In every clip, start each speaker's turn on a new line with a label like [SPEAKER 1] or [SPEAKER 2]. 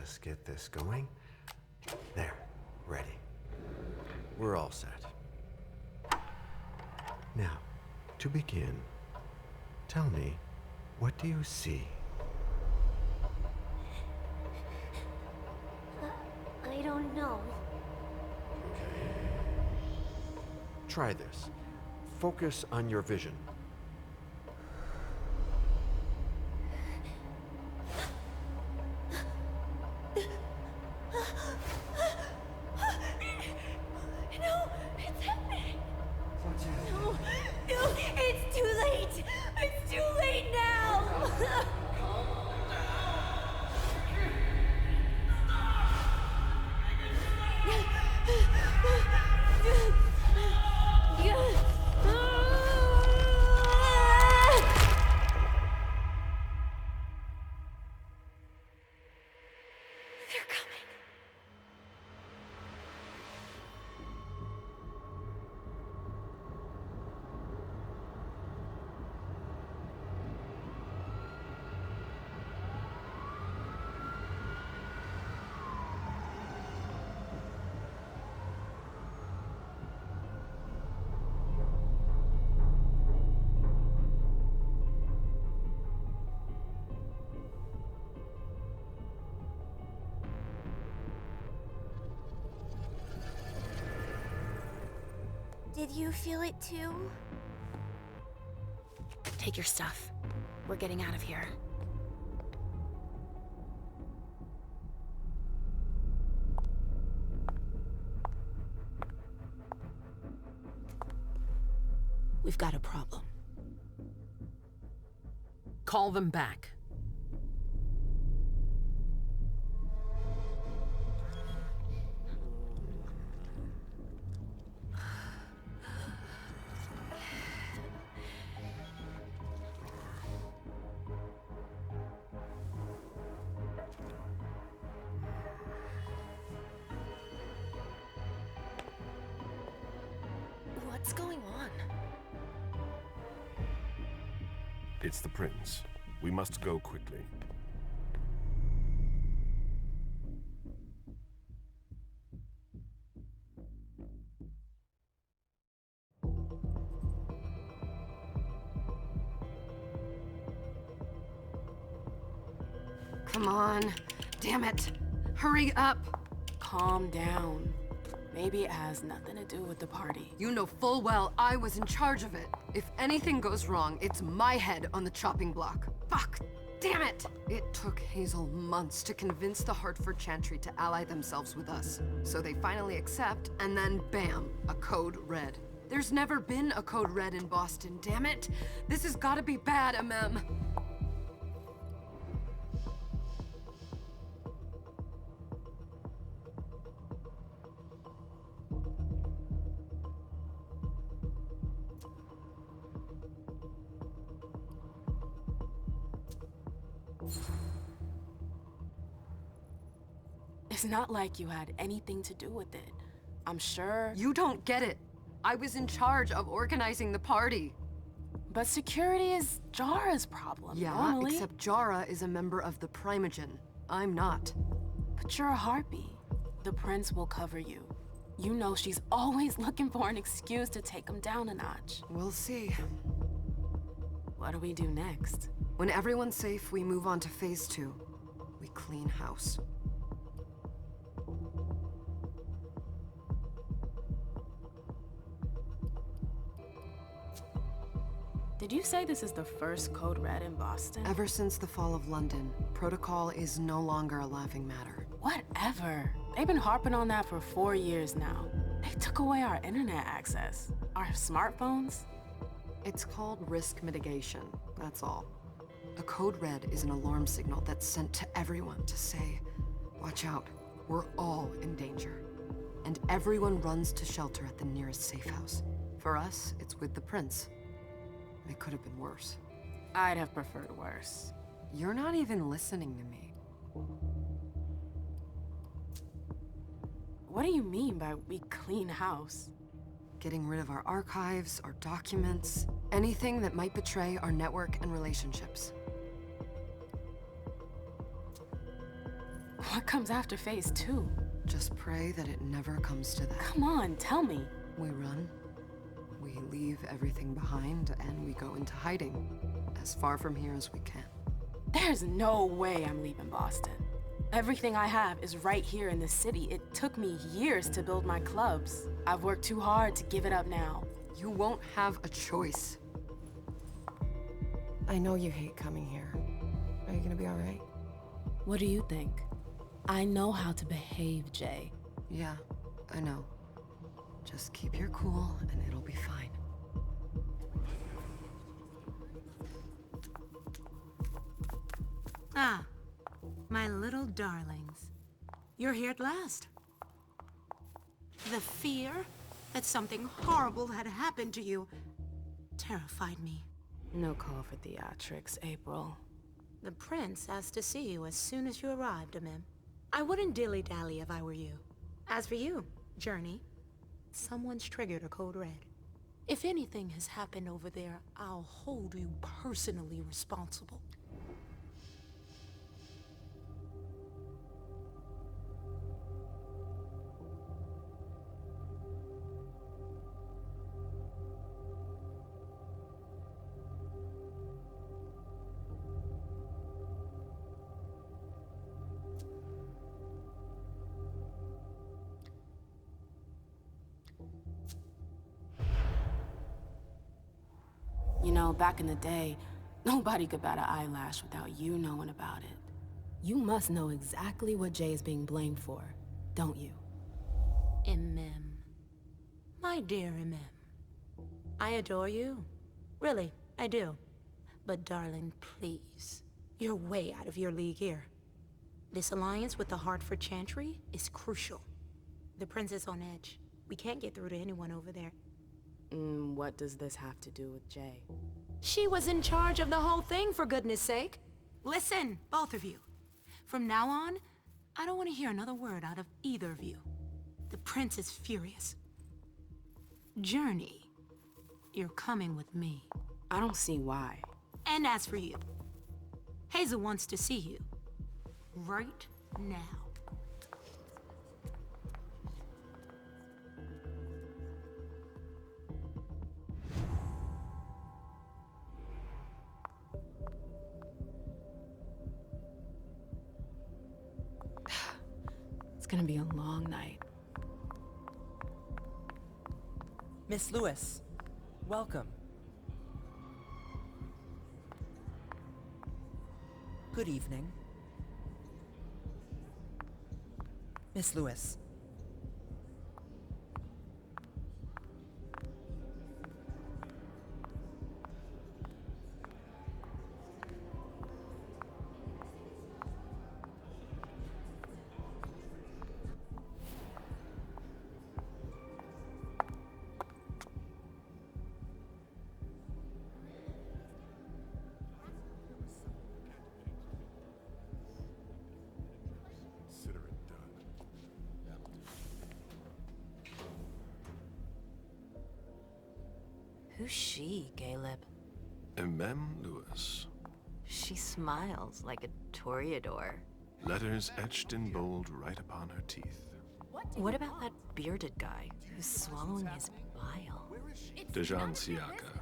[SPEAKER 1] just get this going. There, ready. We're all set. Now, to begin, tell me, what do you see?
[SPEAKER 2] I don't know.
[SPEAKER 1] Try this. Focus on your vision.
[SPEAKER 2] No, it's happening. No, no, it's too late. It's too late now. They're coming. Did you feel it too?
[SPEAKER 3] Take your stuff. We're getting out of here. We've got a problem.
[SPEAKER 4] Call them back.
[SPEAKER 3] What's going on?
[SPEAKER 5] It's the prince. We must go quickly.
[SPEAKER 4] Come on. Damn it. Hurry up.
[SPEAKER 6] Calm down. Maybe it has nothing to do with the party.
[SPEAKER 4] You know full well I was in charge of it. If anything goes wrong, it's my head on the chopping block. Fuck! Damn it! It took Hazel months to convince the Hartford Chantry to ally themselves with us. So they finally accept, and then bam, a code red. There's never been a code red in Boston, damn it! This has gotta be bad, MM.
[SPEAKER 6] It's not like you had anything to do with it. I'm sure.
[SPEAKER 4] You don't get it. I was in charge of organizing the party.
[SPEAKER 6] But security is Jara's problem,
[SPEAKER 4] Yeah,
[SPEAKER 6] normally.
[SPEAKER 4] except Jara is a member of the Primogen. I'm not.
[SPEAKER 6] But you're a harpy. The prince will cover you. You know she's always looking for an excuse to take him down a notch.
[SPEAKER 4] We'll see.
[SPEAKER 6] What do we do next?
[SPEAKER 4] When everyone's safe, we move on to phase 2. We clean house.
[SPEAKER 6] Did you say this is the first code red in Boston?
[SPEAKER 4] Ever since the fall of London, protocol is no longer a laughing matter.
[SPEAKER 6] Whatever. They've been harping on that for 4 years now. They took away our internet access. Our smartphones.
[SPEAKER 4] It's called risk mitigation, that's all. A code red is an alarm signal that's sent to everyone to say, watch out, we're all in danger. And everyone runs to shelter at the nearest safe house. For us, it's with the prince. It could have been worse.
[SPEAKER 6] I'd have preferred worse.
[SPEAKER 4] You're not even listening to me.
[SPEAKER 6] What do you mean by we clean house?
[SPEAKER 4] Getting rid of our archives, our documents, anything that might betray our network and relationships.
[SPEAKER 6] What comes after phase 2?
[SPEAKER 4] Just pray that it never comes to that.
[SPEAKER 6] Come on, tell me.
[SPEAKER 4] We run, we leave everything behind, and we go into hiding, as far from here as we can.
[SPEAKER 6] There's no way I'm leaving Boston. Everything I have is right here in the city. It took me years to build my clubs. I've worked too hard to give it up now.
[SPEAKER 4] You won't have a choice.
[SPEAKER 7] I know you hate coming here. Are you gonna be all right?
[SPEAKER 6] What do you think? I know how to behave, Jay.
[SPEAKER 4] Yeah, I know. Just keep your cool, and it'll be fine.
[SPEAKER 8] Ah, my little darlings. You're here at last. The fear that something horrible had happened to you terrified me.
[SPEAKER 6] No call for theatrics, April.
[SPEAKER 8] The prince asked to see you as soon as you arrived, Amim. I wouldn't dilly-dally if I were you. As for you, Journey, someone's triggered a code red. If anything has happened over there, I'll hold you personally responsible.
[SPEAKER 6] You know, back in the day, nobody could bat an eyelash without you knowing about it. You must know exactly what Jay is being blamed for, don't you?
[SPEAKER 8] Imem. My dear Imem. I adore you. Really, I do. But darling, please. You're way out of your league here. This alliance with the Hartford Chantry is crucial. The prince is on edge. We can't get through to anyone over there.
[SPEAKER 6] What does this have to do with Jay?
[SPEAKER 8] She was in charge of the whole thing, for goodness sake. Listen, both of you. From now on, I don't want to hear another word out of either of you. The prince is furious. Journey, you're coming with me.
[SPEAKER 6] I don't see why.
[SPEAKER 8] And as for you, Hazel wants to see you. Right now.
[SPEAKER 6] It's gonna be a long night.
[SPEAKER 7] Miss Lewis, welcome. Good evening. Miss Lewis.
[SPEAKER 5] Consider it done.
[SPEAKER 9] Who's she, Caleb?
[SPEAKER 5] Mem Lewis.
[SPEAKER 9] She smiles like a toreador.
[SPEAKER 5] Letters etched in bold right upon her teeth.
[SPEAKER 9] What about that bearded guy who's swallowing his bile?
[SPEAKER 5] Dejan Siaka.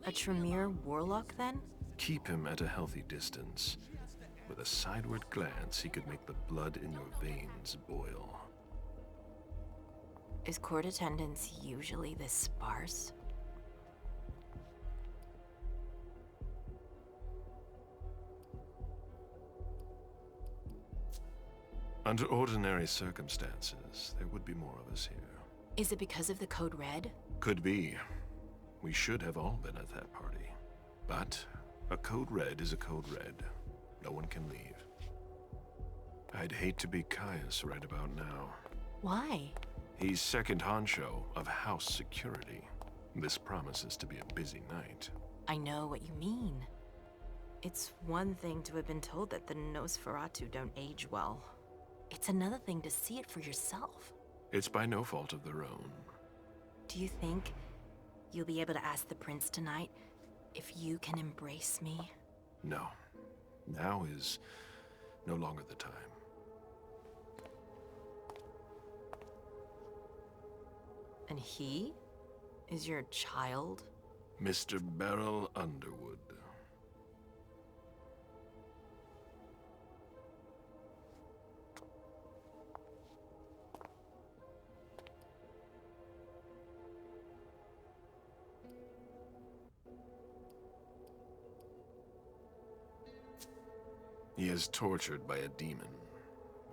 [SPEAKER 9] A Tremere warlock, then?
[SPEAKER 5] Keep him at a healthy distance. With a sideward glance, he could make the blood in your veins boil.
[SPEAKER 9] Is court attendance usually this sparse?
[SPEAKER 5] Under ordinary circumstances, there would be more of us here.
[SPEAKER 9] Is it because of the Code Red?
[SPEAKER 5] Could be. We should have all been at that party. But a Code Red is a Code Red. No one can leave. I'd hate to be Caius right about now.
[SPEAKER 9] Why?
[SPEAKER 5] He's second honcho of house security. This promises to be a busy night.
[SPEAKER 9] I know what you mean. It's one thing to have been told that the Nosferatu don't age well. It's another thing to see it for yourself.
[SPEAKER 5] It's by no fault of their own.
[SPEAKER 9] Do you think you'll be able to ask the prince tonight if you can embrace me?
[SPEAKER 5] No. Now is no longer the time.
[SPEAKER 9] And he is your child?
[SPEAKER 5] Mr. Beryl Underwood. He is tortured by a demon.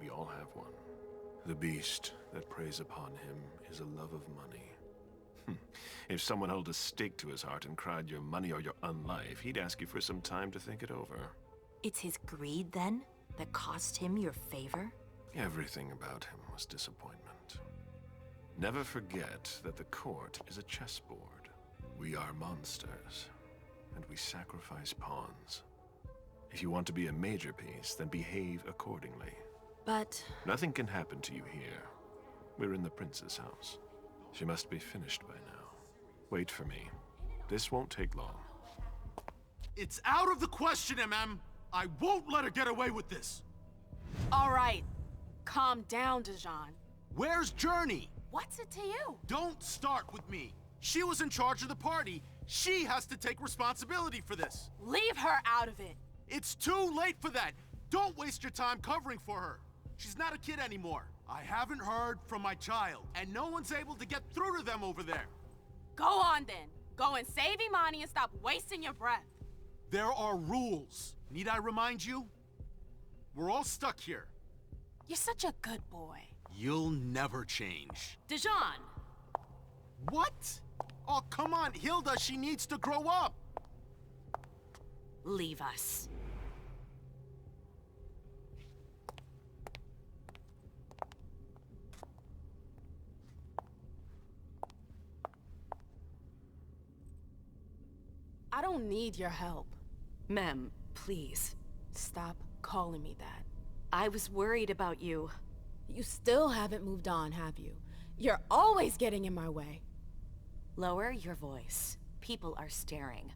[SPEAKER 5] We all have one. The beast that preys upon him is a love of money. If someone held a stake to his heart and cried your money or your unlife, he'd ask you for some time to think it over.
[SPEAKER 9] It's his greed, then, that cost him your favor?
[SPEAKER 5] Everything about him was disappointment. Never forget that the court is a chessboard. We are monsters, and we sacrifice pawns. If you want to be a major piece, then behave accordingly.
[SPEAKER 9] But...
[SPEAKER 5] Nothing can happen to you here. We're in the prince's house. She must be finished by now. Wait for me. This won't take long.
[SPEAKER 10] It's out of the question, MM! I won't let her get away with this!
[SPEAKER 6] All right. Calm down, Dijon.
[SPEAKER 10] Where's Journey?
[SPEAKER 6] What's it to you?
[SPEAKER 10] Don't start with me. She was in charge of the party. She has to take responsibility for this.
[SPEAKER 6] Leave her out of it.
[SPEAKER 10] It's too late for that. Don't waste your time covering for her. She's not a kid anymore. I haven't heard from my child, and no one's able to get through to them over there.
[SPEAKER 6] Go on then. Go and save Imani and stop wasting your breath.
[SPEAKER 10] There are rules. Need I remind you? We're all stuck here.
[SPEAKER 6] You're such a good boy.
[SPEAKER 10] You'll never change.
[SPEAKER 6] Dijon!
[SPEAKER 10] What? Oh, come on, Hilda, she needs to grow up.
[SPEAKER 9] leave us.
[SPEAKER 6] I don't need your help.
[SPEAKER 9] Mem, please.
[SPEAKER 6] Stop calling me that.
[SPEAKER 9] I was worried about you.
[SPEAKER 6] You still haven't moved on, have you? You're always getting in my way.
[SPEAKER 9] Lower your voice. People are staring.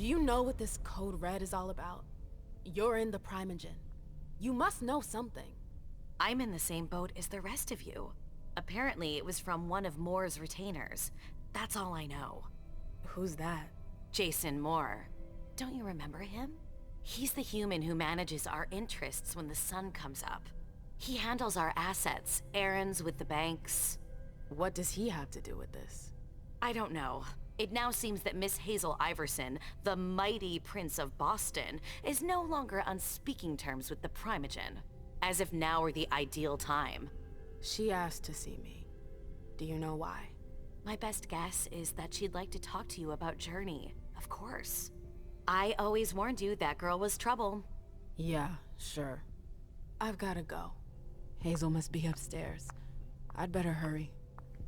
[SPEAKER 6] Do you know what this Code Red is all about? You're in the Primogen. You must know something.
[SPEAKER 9] I'm in the same boat as the rest of you. Apparently, it was from one of Moore's retainers. That's all I know.
[SPEAKER 6] Who's that?
[SPEAKER 9] Jason Moore. Don't you remember him? He's the human who manages our interests when the sun comes up. He handles our assets, errands with the banks.
[SPEAKER 6] What does he have to do with this?
[SPEAKER 9] I don't know. It now seems that Miss Hazel Iverson, the mighty Prince of Boston, is no longer on speaking terms with the Primogen. As if now were the ideal time.
[SPEAKER 6] She asked to see me. Do you know why?
[SPEAKER 9] My best guess is that she'd like to talk to you about Journey, of course. I always warned you that girl was trouble.
[SPEAKER 6] Yeah, sure. I've gotta go. Hazel must be upstairs. I'd better hurry.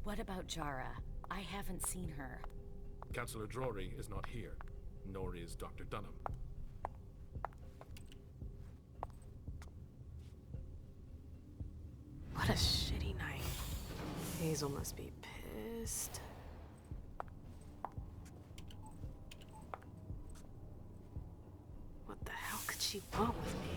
[SPEAKER 9] What about Jara? I haven't seen her.
[SPEAKER 11] Councillor Drury is not here, nor is Dr. Dunham.
[SPEAKER 6] What a shitty night. Hazel must be pissed. What the hell could she want with me?